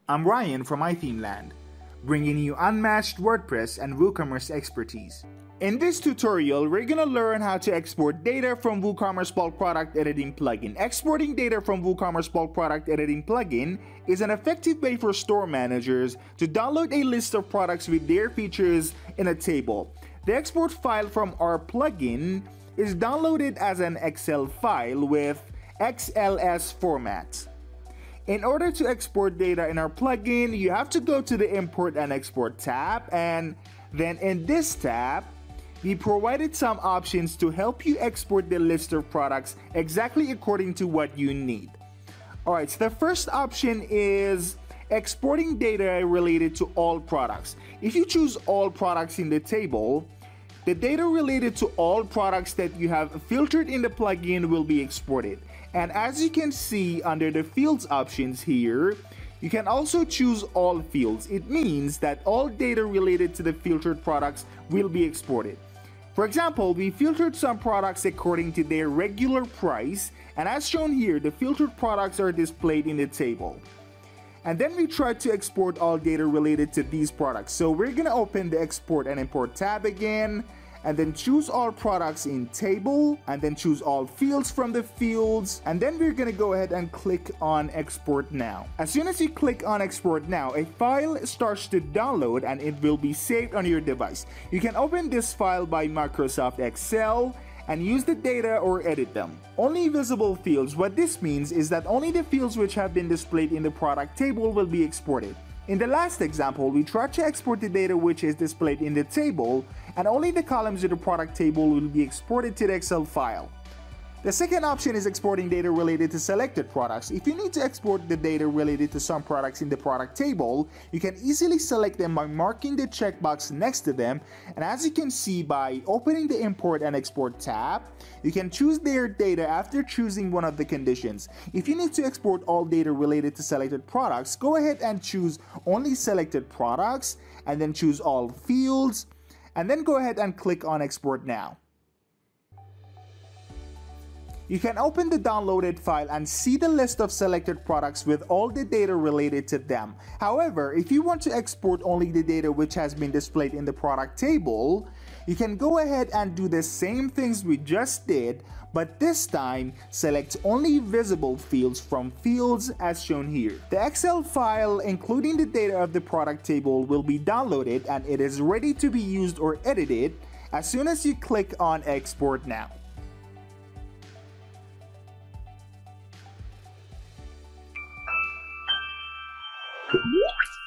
I'm Ryan from iThemeland, bringing you unmatched WordPress and Woocommerce expertise. In this tutorial, we're gonna learn how to export data from Woocommerce bulk product editing plugin. Exporting data from Woocommerce bulk product editing plugin is an effective way for store managers to download a list of products with their features in a table. The export file from our plugin is downloaded as an Excel file with XLS format. In order to export data in our plugin, you have to go to the Import and Export tab, and then in this tab, we provided some options to help you export the list of products exactly according to what you need. Alright, so the first option is exporting data related to all products. If you choose all products in the table, the data related to all products that you have filtered in the plugin will be exported. And as you can see under the fields options here, you can also choose all fields. It means that all data related to the filtered products will be exported. For example, we filtered some products according to their regular price, and as shown here, the filtered products are displayed in the table. And then we tried to export all data related to these products. So we're gonna open the Export and Import tab again, and then choose all products in table, and then choose all fields from the fields, and then we're gonna go ahead and click on Export Now. As soon as you click on Export Now, a file starts to download and it will be saved on your device. You can open this file by Microsoft Excel and use the data or edit them. Only visible fields. What this means is that only the fields which have been displayed in the product table will be exported. In the last example, we tried to export the data which is displayed in the table, and only the columns in the product table will be exported to the Excel file. The second option is exporting data related to selected products. If you need to export the data related to some products in the product table, you can easily select them by marking the checkbox next to them, and as you can see by opening the Import and Export tab, you can choose their data after choosing one of the conditions. If you need to export all data related to selected products, go ahead and choose only selected products, and then choose all fields, and then go ahead and click on Export Now. You can open the downloaded file and see the list of selected products with all the data related to them. However, if you want to export only the data which has been displayed in the product table, you can go ahead and do the same things we just did, but this time select only visible fields from fields as shown here. The Excel file including the data of the product table will be downloaded and it is ready to be used or edited as soon as you click on Export Now. What?